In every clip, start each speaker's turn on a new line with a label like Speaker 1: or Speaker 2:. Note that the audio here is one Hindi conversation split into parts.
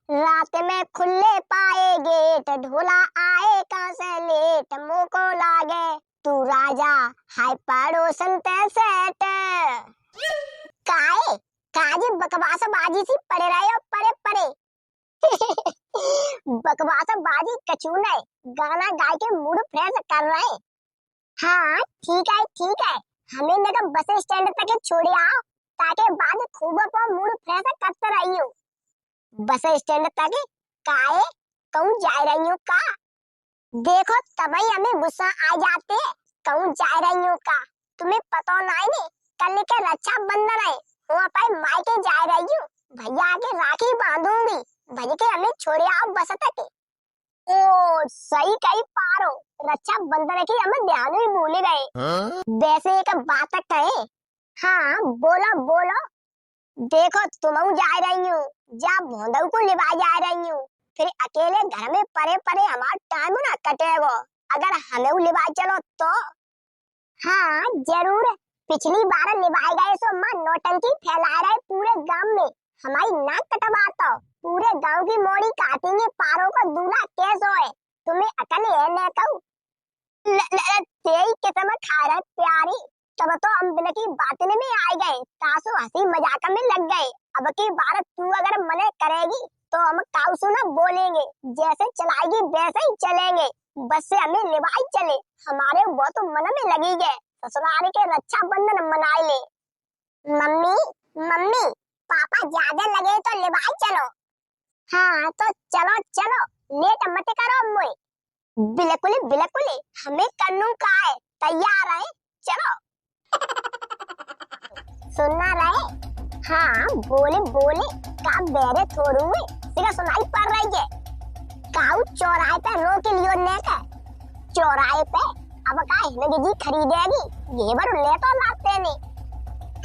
Speaker 1: रात में खुले पाए गेट, ढोला आए कहाँ से लेट, मुँह को लागे तू राजा, हाय पड़ोसन ते सेठ। काहे काजी बकवास बाजी सी पड़े रहे हो परे परे। बकवास बाजी कचू नहीं, गाना गा के मूड फ्रेश कर रहे हैं। हाँ ठीक है, हमें ना बस स्टैंड तक छोड़ आओ, ताकि बाद खूब अपन मूड फ्रेश करते रहियो। बस स्टैंड तक काहे कहूँ जा रही हूँ का? देखो तभी हमें गुस्सा आ जाते है, कहूँ जा रही हूँ का? तुम्हें पता नहीं ने कल के रक्षा बंधन है, वहाँ पर मायके जा रही हूँ, भैया के राखी बांधूंगी, भैया के हमें छोड़े आओ बस तक। ओ सही कही पारो, रक्षा बंधन की हमें ध्यान ही भूल गए। वैसे एक बात कहे। हाँ बोलो बोलो। देखो तुम जा रही हूँ, जा भोंदू को लिवा जा रही हूँ, फिर अकेले घर में परे परे हमारा टाइम ना कटेगा, अगर हमें लिवा चलो तो। हाँ जरूर, पिछली बार लिवाए गए सो माँ नौटंकी फैला रहे पूरे गांव में, हमारी नाक कटवाता, पूरे गांव की मोड़ी काटेंगे, पारों का दूल्हा कैसो है, तुम्हें अकल है न कहूँ। तेरी किस्म खा रहे प्यारी, तब तो हम बिल की बातने में आ गए, तासु हंसी मजाक में लग गए। अब की बार तू अगर मने करेगी तो हम काउसु ना बोलेंगे, जैसे चलाएगी वैसे ही चलेंगे, बस से हमें लिवाई चले, हमारे वो तो मन में लगी गए, ससुराल के रक्षा बंधन मनाए ले। मम्मी मम्मी पापा ज्यादा लगे तो लिवाई चलो। हाँ तो चलो चलो, लेट मत करो मुझे। बिल्कुल बिल्कुल, हमें कन्नू का है, तैयार है, चलो। सुनना रहे? हाँ बोले बोले, का बेरे थोड़ू है, सिर्फ सुनाई पड़ रही है। काऊ चौराहे पे रोक लियो ने का, चौराहे पे अब का हिलगी जी खरीदेगी, ये बार ले तो लाते नहीं।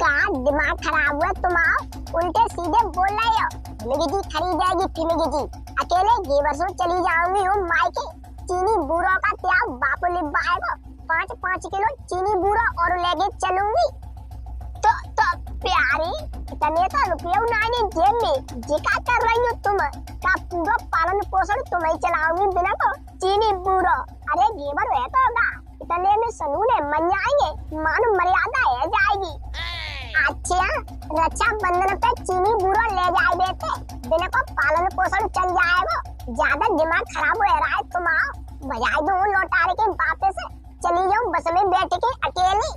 Speaker 1: का दिमाग खराब हुआ तुम्हारा, उल्टे सीधे बोल रहे हो, हिलगी जी खरीदेगी फिलगी जी, अकेले घेवर से चली जाऊंगी हूँ मायके, चीनी बूढ़ों का त्याग बाप लिबाएगा, 5-5 किलो चीनी बूढ़ा और लेके चलूंगी। तो प्यारी इतने तो रुपये नहीं जेब में, जिका कर रही हो तुम, का पूरा पालन पोषण तुम ही चलाओगी बिना को चीनी बूढ़ा, अरे घेवर है तो होगा, इतने में सनूने मन जाएंगे, मान मर्यादा है जाएगी। अच्छा रक्षा बंधन पे चीनी बूढ़ा ले जाए बेटे, बिना को पालन पोषण चल जाएगा, ज्यादा दिमाग खराब हो रहा है तुम्हारा, बजाय दो लौटारे के बापे से चली जाऊं बस में बैठ के अकेली।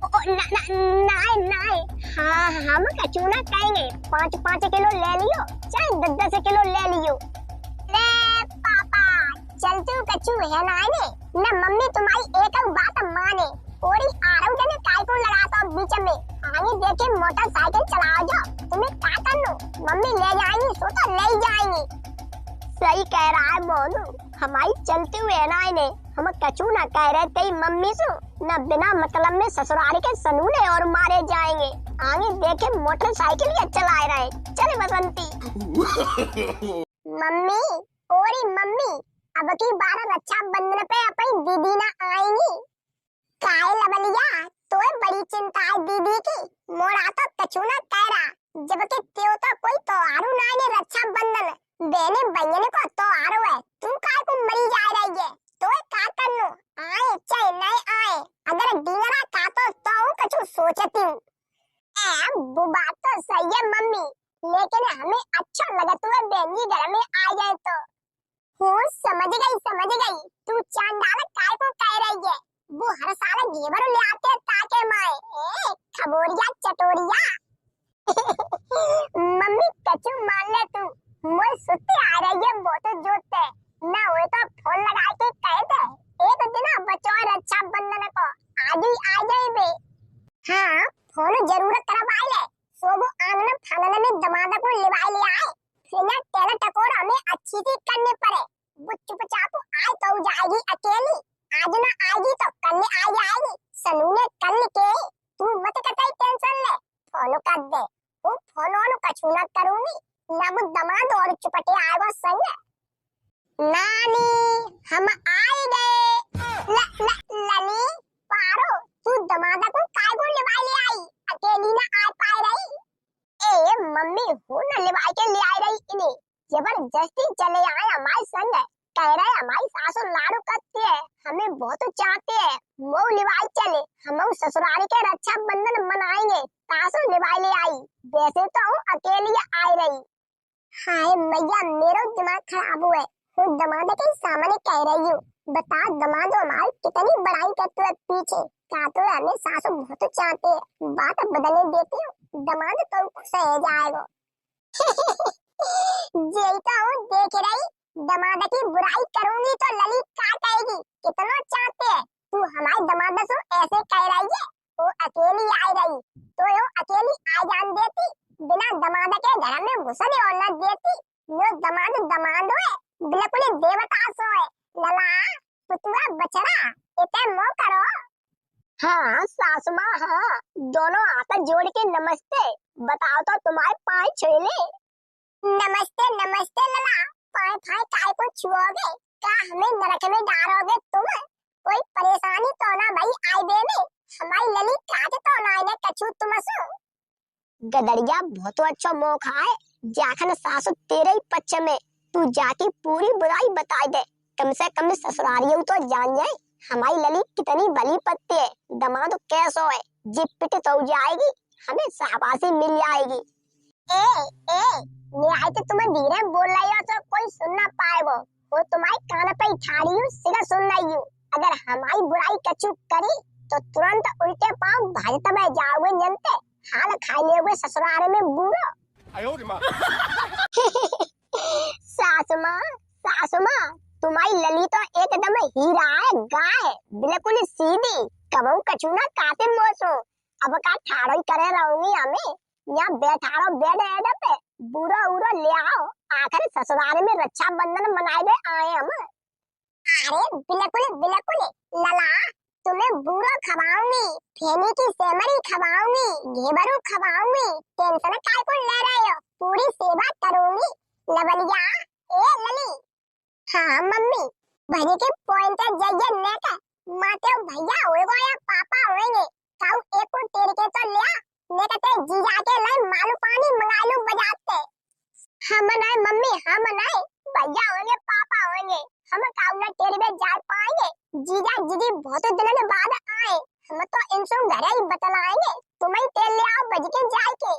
Speaker 1: नहीं हाँ हम कचूना कहेंगे, 5-5 किलो ले लियो, चाहे 10-10 किलो ले लियो। ले पापा चलते कचू है ना ना मम्मी तुम्हारी एक बात माने, ओरी आरव जने काय को लगाता बीच में, आगे देखे मोटरसाइकिल चलाओ जो, तुम्हें क्या करनो, मम्मी ले जाएंगी सो तो ले जाएंगी। सही कह रहा है मोनू, हमारी चलते हुए ना ने हम कचू ना कह रहे थे मम्मी से, न बिना मतलब में ससुराल के सनूने और मारे जाएंगे, आगे देखे मोटरसाइकिल ये चला रहे, चले बसंती। मम्मी ओरी मम्मी, अब की बार रक्षा बंधन पे अपनी दीदी ना आएंगी, काहे लबलिया तो बड़ी चिंता है दीदी की, मोरा तो कचू ना कह रहा, जबकि त्यो तो कोई त्योहारू ना ने रक्षा बंधन, बेने बहने को त्योहारू है, तू काहे को मरी जा रही है, तो का करनो, आए चाहे नहीं आए, अगर डींगरा का तो कछु सोचती हूँ। वो बात तो सही है मम्मी, लेकिन हमें अच्छा लगा तू बहनी घर में आ जाए तो। हूँ समझ गई, तू चांडाल काय को कह रही है, वो हर साल घेवर ले आते ताके माए, खबोरिया चटोरिया। मम्मी कछु मान ले तू, मुझे सुत्ती आ रही है वो तो जोते, ना हुए तो फोन लगा के कहते एक दिन बचो रक्षा बंधन को, आज ही आ जाए बे। हाँ फोन जरूर करवा ले, सोबो आंगन फानन में दमादा को लिवा ले आए, फिर ना तेरा टकोर हमें अच्छी सी करने पड़े, वो चुपचाप आए तो जाएगी अकेली, आज ना आएगी तो कल आ जाएगी, सनूने कल के, तू मत कतई टेंशन ले, फोन कर दे, वो फोन ऑन कछु ना करूंगी, ना वो दमाद और चुपटे आएगा संग। नानी हम आए गए। लली पारो तू दमादा को काय को लिवा ले आई, अकेली ना आ पाए रही। ए मम्मी हो ना लिवा के ले आई रही इन्हें, जबरदस्ती चले आए हमारे संग। कह रहे हमारी सासू लाड़ू करती है, हमें बहुत चाहते है, वो लिवाई चले, हम ससुराल के रक्षाबंधन मनाएंगे। सासू लिवाई ले आई, वैसे तो हूँ अकेली आई रही। हाय मैया, मेरा दिमाग खराब हुआ है। वो दमाद के सामने कह रही हूँ, बता दमाद हमारी कितनी बड़ाई करते है पीछे, क्या तो हमें सासू बहुत चाहते है, बात बदलने देती हूँ, दमाद तो खुश हो जाएगा। यही तो हूँ देख रही, दमाद की बुराई करूंगी तो ललित क्या कहेगी, कितना चाहते है तू हमारी दमाद से ऐसे कह रही है। वो अकेली आई रही तो यो अकेली आ जान देती, बिना दमाद के घर में घुसने और न देती। यो दमाद दमाद है, बिल्कुल देवता सो है। लला पुतुआ बचड़ा इतने मो करो। हाँ सासू माँ, हाँ दोनों हाथ जोड़ के नमस्ते। बताओ तो तुम्हारे पाँव छूले। नमस्ते नमस्ते लला, पाँव फाय काय को छुओगे, क्या हमें नरक में डालोगे तुम? कोई परेशानी तो ना भाई आई बे में, हमारी लली काज तो ना इन्हें कछू तुमसो। गदड़िया बहुत अच्छा मौका है, जाखन सासू तेरे ही पक्ष में, तू जाके पूरी बुराई बता दे, कम से कम ससुरारियों तो जान जाए हमारी लली कितनी भली पत्ती है, दमाद कैसो है, जिप पिट तो जाएगी, हमें शाबाशी मिल जाएगी। ए न्याय तो तुम्हें धीरे बोल रही हो तो कोई सुन ना पाएगा, वो तुम्हारे कान पे ठा रही हूँ, सीधा सुन रही हूँ। अगर हमारी बुराई कछु करी तो तुरंत उल्टे पांव भाजते में जाओगे जनते, हाल खाई लेगे ससुराल में बूढ़ो। सासू माँ तुम्हारी लली तो एकदम हीरा है, गाय बिल्कुल सीधी, कबू कछु ना काटे मोसो। अब का ठाड़ो करे रहूंगी हमें, यहाँ बैठा रहो बेड एड पे, बूढ़ो उड़ो ले आओ, आखिर ससुराल में रक्षाबंधन मनाए आए हम। अरे बिल्कुल बिल्कुल लला, तुम्हें बूढ़ो खवाऊंगी, फेनी की सेमरी खवाऊंगी, घेबरू खवाऊंगी, टेंशन काय को ले रहे हो, पूरी सेवा करूंगी लवलिया। ए लली। हाँ मम्मी, भजी के पॉइंट जाइए नेका, माते भैया होएगा या पापा होएंगे, काऊ एक को तेरे के तो लिया, नेका ते जीजा के लाई मालू पानी मंगा लूं बजाते। हम नहीं मम्मी, हम नहीं, भैया होंगे पापा होंगे, हम काऊ ना तेरे में जा पाएंगे, जीजा जीजी बहुत दिनों बाद आए, हम तो इनसे घर ही बतलाएंगे, तुम्हें तेल ले आओ भजी के जाए के।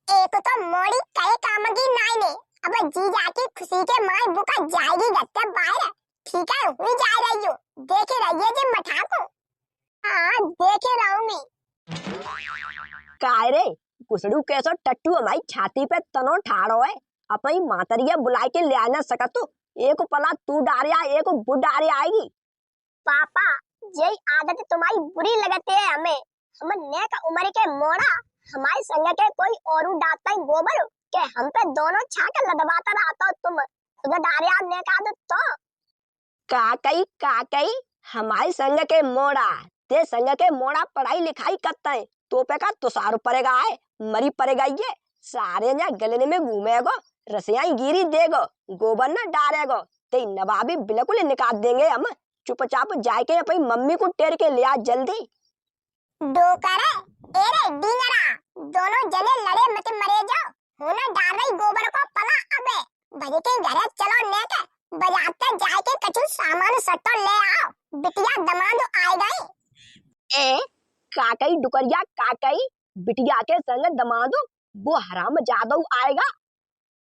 Speaker 1: एक तो मोड़ी कहे काम की नाई ने, अब जीजा की खुशी के माय बुका जाएगी गत्ते बाहर, ठीक है हुई जा रही हूँ, देखे रहिए जी मठा को। हाँ देखे रहूंगी।
Speaker 2: काय रे कुसड़ू कैसो टट्टू हमारी छाती पे तनो ठाड़ो है, अपनी मातरिया बुलाए के ले आना सकत तू, एक पला तू डारिया एक बुढ़ डारिया आएगी।
Speaker 1: पापा यही आदत तुम्हारी बुरी लगती है हमें, हम नेक उम्र के मोड़ा, हमारे संग के कोई और डालता ही गोबर के हम पे दोनों छाक लदवाता रहता तुम, खुद डारिया नेक आदत तो।
Speaker 2: काकई हमारे संग के मोड़ा, ते संग के मोड़ा पढ़ाई लिखाई करता है, तो पे का तुषार पड़ेगा है, मरी पड़ेगा ये, सारे ना गले में घूमेगो, रसियाई गिरी देगो, गोबर न डालेगो, ते नवाबी बिल्कुल निकाल देंगे हम, चुपचाप जाके अपनी मम्मी को टेर के लिया जल्दी।
Speaker 1: दो करे एरे डींगरा, दोनों जने लड़े मत मरे जाओ, होना डाल रही गोबर को पला अबे, भजी के घर चलो नेक, बजाते जाके कछु सामान सट्टो ले आओ, बिटिया दमाद आए गए।
Speaker 2: ए काकई डुकरिया काकई, बिटिया के संग दमादो, वो हराम जादू आएगा।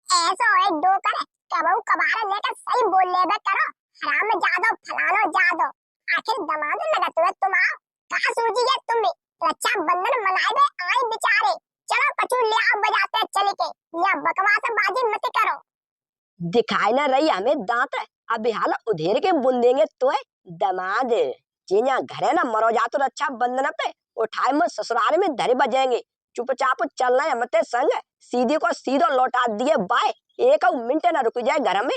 Speaker 1: ऐसा है दो करे, कबू कबार लेकर सही बोल ले बे करो, हराम जादो फलानो जादो, आखिर दमाद लगत हुए तुम आओ, कहाँ सूझी है तुम्हें, रक्षाबंधन मनाए बे आए बेचारे, चलो कछु ले आओ बजाते चले के, या बकवास बाजी मत करो।
Speaker 2: दिखाई ना रही हमें दांत, अब हाल उधेर के बुन देंगे तो है दमाद, जिन्या घरे ना मरो जा तो रक्षाबंधन पे उठाए में ससुराल में धरे बजेंगे, चुपचाप चलना है मते संग, सीधी को सीधो लौटा दिए बाय, एक मिनट ना रुक जाए घर में।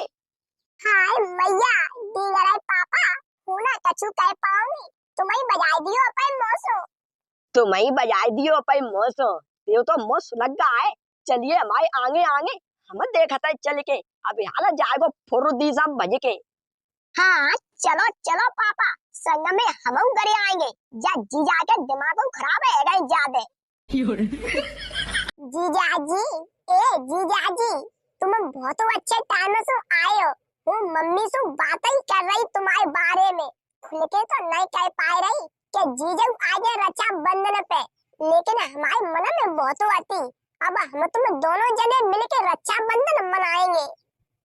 Speaker 1: हाय मैया, डींगरा पापा, होना कछु कह पाऊंगी, तुम्हें बजाई दियो अपन मोसो।
Speaker 2: तुम्हें बजाई दियो अपन मोसो, ये तो मोस लग गया है, चलिए हमारे आगे आगे, हम देखता है चल के, अभी हाल जाएगो फुर्दी सब भज के।
Speaker 1: हाँ चलो चलो पापा, संग में हम घरे आएंगे, या जीजा के दिमाग खराब है ज्यादा। जीजा जी, ए जीजा जी, तुम बहुत अच्छे टाइम से आए हो। वो मम्मी से बात ही कर रही तुम्हारे बारे में। खुल के तो नहीं कह पा रही कि जीजू आ गए रक्षा बंधन पे, लेकिन हमारे मन में बहुत आती। अब हम तुम दोनों जने मिलकर रक्षा बंधन मनाएंगे।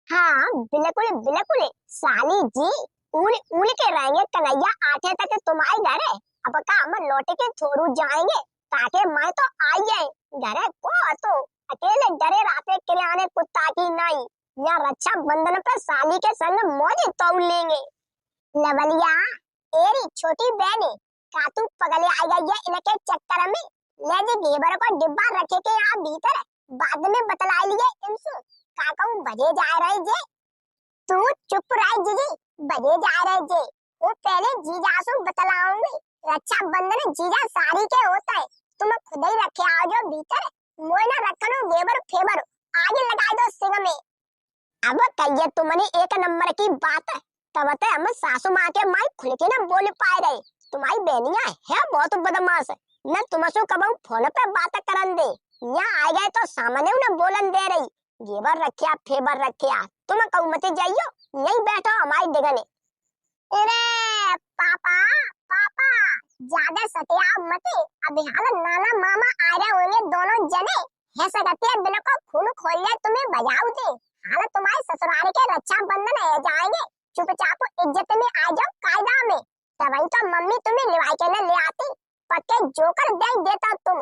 Speaker 1: हाँ बिल्कुल बिल्कुल साली जी, उड़ उड़ के रहेंगे कन्हैया आठे तक तुम्हारे घर है। अब का हम लौट के थोड़ू जाएंगे ताकि मैं तो आई है घर को तो अकेले डरे रहते किराने कुत्ता की नहीं। या रक्षा बंधन पर साली के संग मौज तोड़ लेंगे। लवलिया एरी छोटी बहनी का तू पगले आ गई है इनके चक्कर में। ले जी घेबर को डिब्बा रखे के यहाँ भीतर बाद में बतला लिए इनसे काका बजे जा रहे जे। तू चुप रह जीजी, बजे जा रहे जे वो पहले जीजा से बतलाऊंगी। रक्षा बंधन जीजा सारी के होता है, तुम खुद ही रखे आओ जो भीतर मोय ना रखनो घेबर फेबर आगे लगा दो सिंग में। अब कहिए तुमने एक नंबर की बात है, तब तक हम सासू माँ के माई खुल के ना बोल पाए रहे। तुम्हारी बहनिया है बहुत बदमाश, न तुमसे कबू फोन पे बात करन दे। यहाँ आ गए तो सामने उन्हें बोलन दे रही घेबर रखिया फेबर रखिया। तुम कहू मत जाइयो, यही बैठो हमारी दिगने। अरे पापा पापा ज्यादा सटिया मत, अभी हाल नाना मामा आ रहे होंगे दोनों जने। ऐसा करते हैं बिल को खून खोल ले तुम्हें बजाऊ दे। हाल तुम्हारे ससुराल के रक्षा बंधन है जाएंगे, चुपचाप इज्जत में आ जाओ कायदा में। तभी तो मम्मी तुम्हें लिवाई के न ले आती, पक्के जोकर दे देता तुम।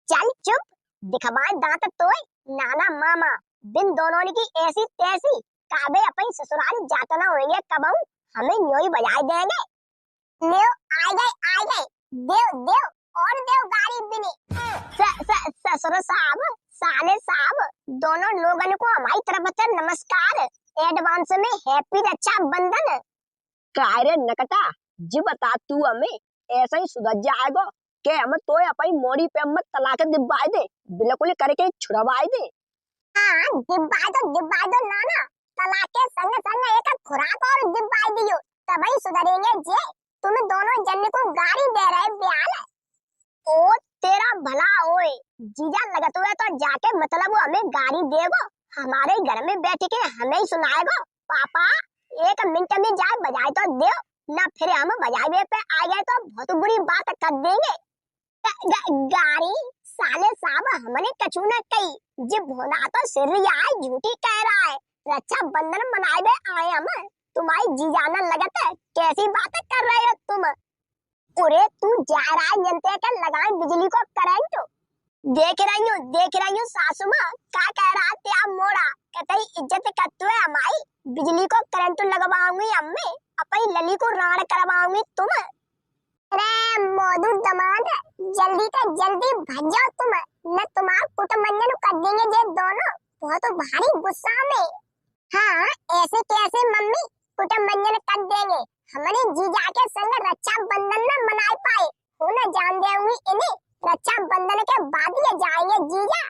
Speaker 1: चल चुप, दिखवाए दांत तोय नाना मामा। बिन दोनों की ऐसी तैसी काबे अपनी ससुराल जातना होंगे कबू हमें न्योई बजाए देंगे। ले आ गए देव देव और देव गाड़ी बिनी। ससुर साहब साले साहब दोनों लोगों को हमारी तरफ से नमस्कार, एडवांस में हैप्पी रक्षा बंधन।
Speaker 2: कायरे नकटा जी बता तू हमें ऐसा ही सुधर जाएगा के हम तो अपनी मोड़ी पे मत तलाक दिबाई दे, बिल्कुल करके छुड़वाई दे।
Speaker 1: हाँ दिबाई दो नाना, तलाक के संग संग एक खुराक और दिबाई दियो तभी सुधरेंगे जे। तुम दोनों जन को गाड़ी दे रहे ब्याल। ओ तेरा भला होए, जीजा लगत हुए तो जाके मतलब हमें गाड़ी देगो, हमारे घर में बैठ के हमें ही सुनाएगो। पापा एक मिनट में जाए बजाए तो दो ना, फिर हम बजाए पे आ गए तो बहुत बुरी बात कर देंगे। गाड़ी साले साहब हमने कछु न कही, जे भोला तो सिर आए झूठी कह रहा है। रक्षा बंधन मनाए आए हम, तुम्हारी जीजाना लगत है कैसी बातें कर रहे हो तुम। अरे तू जा रहा है जनते का लगाए बिजली को करंट। देख रही हूँ सासू माँ क्या कह रहा क्या मोड़ा, कहते इज्जत करते है हमारी। बिजली को करंट लगवाऊंगी अम्मी, अपनी लली को राण करवाऊंगी तुम। अरे मोदू दमाद जल्दी से जल्दी भाग जाओ तुम, न तुम्हारा कुटमंजन कर देंगे जे दोनों बहुत भारी गुस्सा में। हाँ ऐसे कैसे मम्मी कुटमंजन कर देंगे, हमारे जीजा के संग रक्षा बंधन न मना पाए हो न जान देंगी इन्हें। रक्षा बंधन के बाद ये जाएंगे जीजा।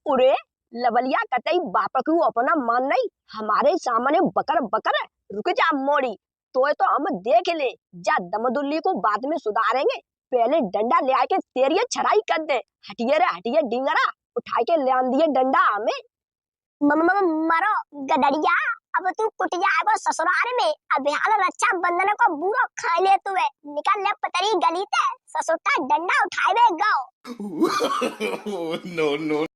Speaker 2: उरे लवलिया कतई बाप को अपना मान नहीं, हमारे सामने बकर बकर। रुक जा मोड़ी, तो हम देख ले जा, दमदुल्ली को बाद में सुधारेंगे। पहले डंडा ले आके तेरी छड़ाई कर दे। हटिए डिंगरा, उठा के ले आन दिए डंडा हमें।
Speaker 1: मरो गडरिया, अब तू कुट जाएगा ससुराल में। अब हाल रक्षा बंधन को बुरा खा ले तू है, निकल ले पतरी गली ते ससुरता डंडा उठाए गाओ।
Speaker 3: No, no.